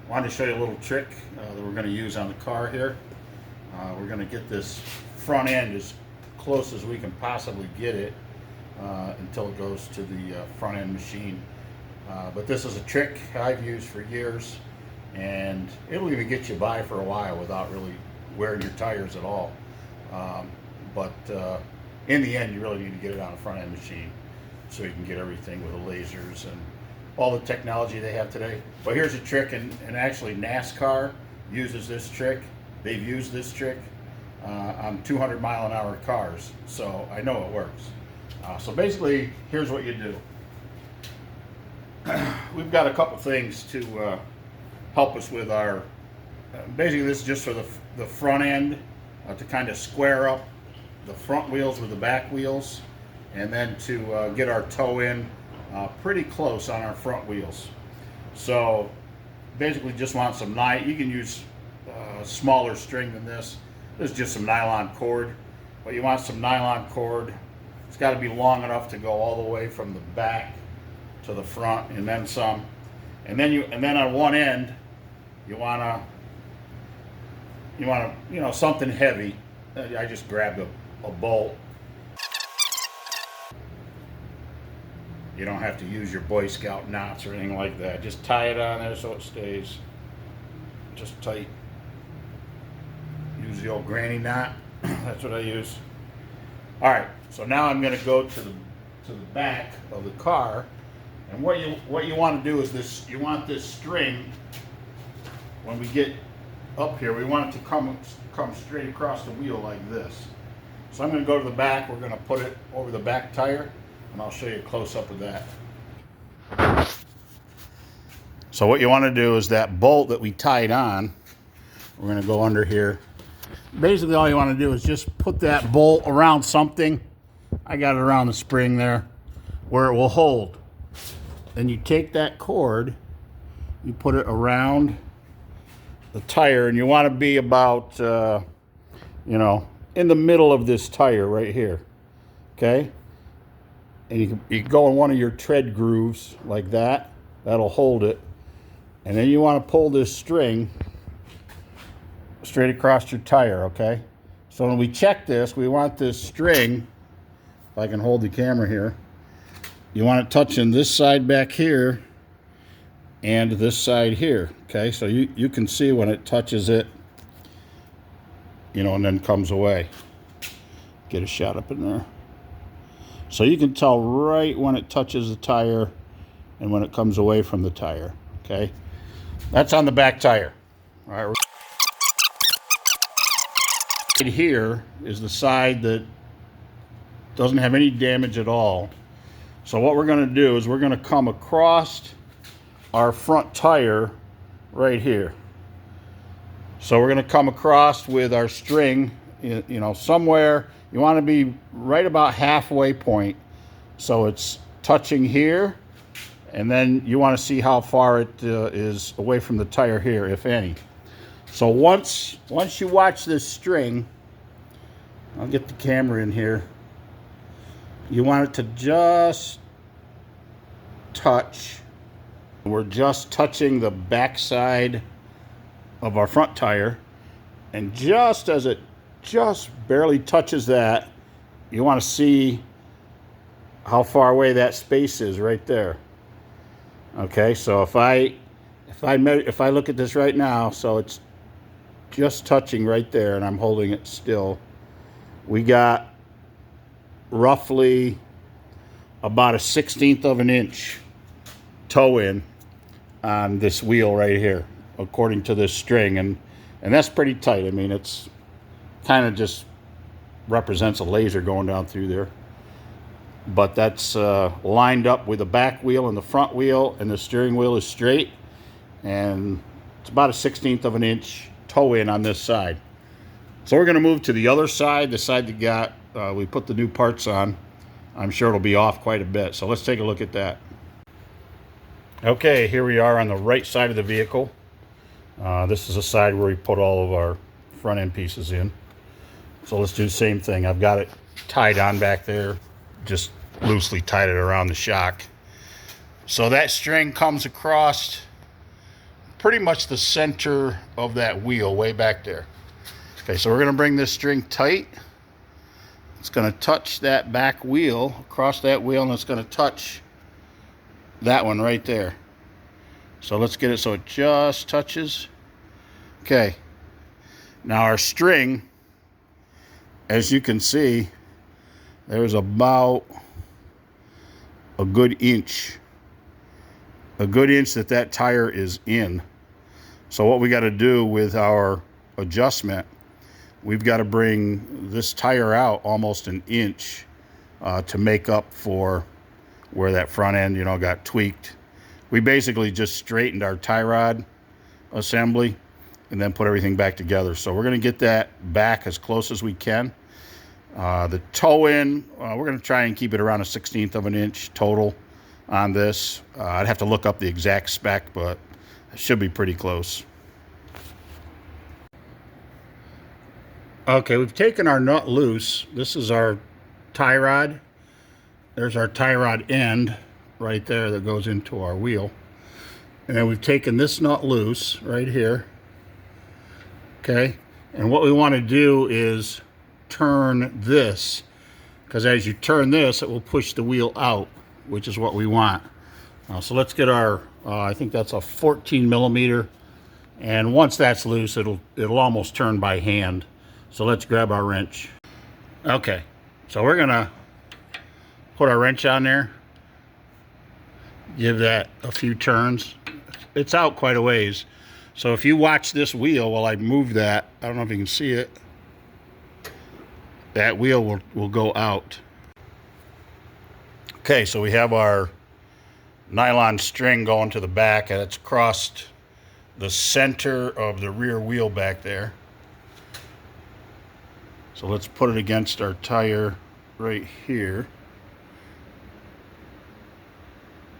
Wanted to show you a little trick that we're going to use on the car here. We're going to get this front end as close as we can possibly get it until it goes to the front end machine. But this is a trick I've used for years, and it'll even get you by for a while without really wearing your tires at all. But in the end, you really need to get it on a front end machine so you can get everything with the lasers and all the technology they have today. But here's a trick, and actually NASCAR uses this trick. They've used this trick on 200-mile-an-hour cars, so I know it works. So basically, here's what you do. We've got a couple things to help us with our, basically this is just for the front end to kind of square up the front wheels with the back wheels, and then to get our toe in pretty close on our front wheels. So basically just want some you can use smaller string than this. This is just some nylon cord, but you want some nylon cord. It's got to be long enough to go all the way from the back to the front and then some. And then on one end you want to something heavy. I just grabbed a bolt. You don't have to use your Boy Scout knots or anything like that. Just tie it on there so it stays just tight. Use the old granny knot. That's what I use. All right, so now I'm going to go to the back of the car, and what you want to do is this. You want this string, when we get up here, we want it to come straight across the wheel like this. So I'm going to go to the back. We're going to put it over the back tire, and I'll show you a close-up of that. So what you want to do is that bolt that we tied on, we're going to go under here. Basically all you want to do is just put that bolt around something. I got it around the spring there where it will hold. Then you take that cord, you put it around the tire, and you want to be about in the middle of this tire right here. Okay? And you can go in one of your tread grooves like that. That'll hold it. And then you want to pull this string straight across your tire, okay? So when we check this, we want this string, if I can hold the camera here, you want it touching this side back here and this side here, okay? So you can see when it touches it, and then comes away. Get a shot up in there. So you can tell right when it touches the tire and when it comes away from the tire, okay? That's on the back tire. All right. Here is the side that doesn't have any damage at all. So what we're going to do is we're going to come across our front tire right here. So we're going to come across with our string, somewhere. You want to be right about halfway point, so it's touching here, and then you want to see how far it is away from the tire here, if any. So once you watch this string, I'll get the camera in here. You want it to just touch. We're just touching the back side of our front tire, and just as it just barely touches that, you want to see how far away that space is right there. Okay, so if I look at this right now, so it's just touching right there, and I'm holding it still. We got roughly about 1/16 of an inch toe in on this wheel right here, according to this string, and that's pretty tight. I mean, it's kind of just represents a laser going down through there, but that's lined up with the back wheel and the front wheel, and the steering wheel is straight, and it's about 1/16 of an inch toe in on this side. So we're going to move to the other side, the side that we put the new parts on. I'm sure it'll be off quite a bit, so let's take a look at that. Okay, here we are on the right side of the vehicle. This is the side where we put all of our front end pieces in. So let's do the same thing. I've got it tied on back there, just loosely tied it around the shock. So that string comes across pretty much the center of that wheel way back there. Okay, so we're going to bring this string tight. It's going to touch that back wheel, across that wheel, and it's going to touch that one right there. So let's get it so it just touches. Okay. Now our string, as you can see, there's about a good inch that tire is in. So what we got to do with our adjustment, we've got to bring this tire out almost an inch to make up for where that front end, got tweaked. We basically just straightened our tie rod assembly and then put everything back together. So we're going to get that back as close as we can. The toe in, we're going to try and keep it around 1/16 of an inch total on this. I'd have to look up the exact spec, but it should be pretty close. Okay, we've taken our nut loose. This is our tie rod. There's our tie rod end right there that goes into our wheel. And then we've taken this nut loose right here. Okay, and what we want to do is turn this, because as you turn this, it will push the wheel out, which is what we want. So let's get our, I think that's a 14 millimeter. And once that's loose, it'll almost turn by hand. So let's grab our wrench. Okay, so we're gonna put our wrench on there, give that a few turns. It's out quite a ways. So if you watch this wheel while I move that, I don't know if you can see it, that wheel will go out. Okay, so we have our nylon string going to the back, and it's crossed the center of the rear wheel back there. So let's put it against our tire right here.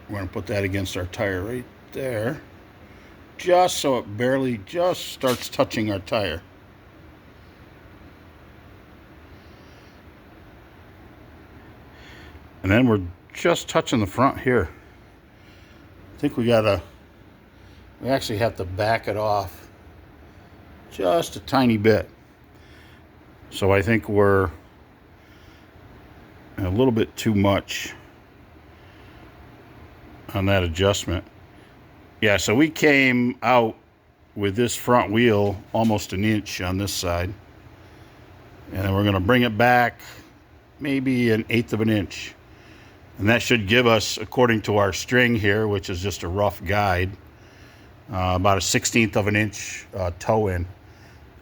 We're going to put that against our tire right there, just so it barely just starts touching our tire. And then we're just touching the front here. I think we actually have to back it off just a tiny bit. So I think we're a little bit too much on that adjustment. Yeah, so we came out with this front wheel almost an inch on this side. And then we're going to bring it back maybe 1/8 of an inch. And that should give us, according to our string here, which is just a rough guide, about 1/16 of an inch toe in.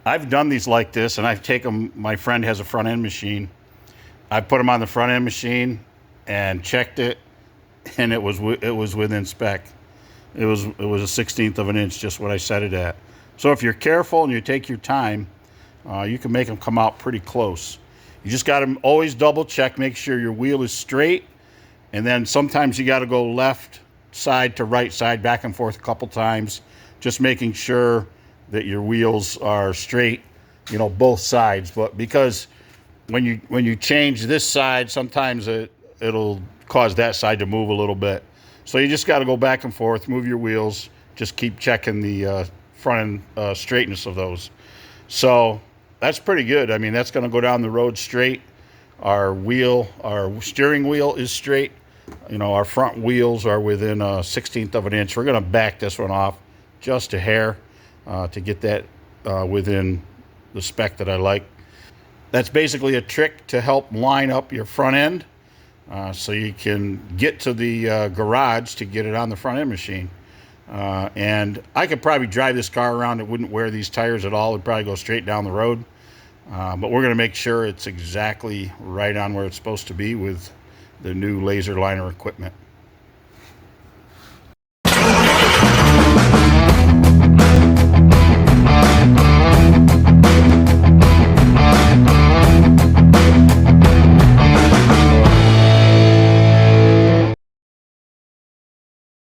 I've done these like this, and I've taken, my friend has a front end machine. I put them on the front end machine and checked it, and it was within spec. It was a 1/16 of an inch, just what I set it at. So if you're careful and you take your time, you can make them come out pretty close. You just got to always double check, make sure your wheel is straight, and then sometimes you got to go left side to right side, back and forth a couple times, just making sure that your wheels are straight, both sides. But because when you change this side, sometimes it'll cause that side to move a little bit. So you just got to go back and forth, move your wheels, just keep checking the front end straightness of those. So that's pretty good. I mean, that's going to go down the road straight. Our steering wheel is straight. Our front wheels are within 1/16 of an inch. We're going to back this one off just a hair to get that within the spec that I like. That's basically a trick to help line up your front end so you can get to the garage to get it on the front end machine. And I could probably drive this car around. It wouldn't wear these tires at all. It'd probably go straight down the road. But we're going to make sure it's exactly right on where it's supposed to be with the new laser liner equipment.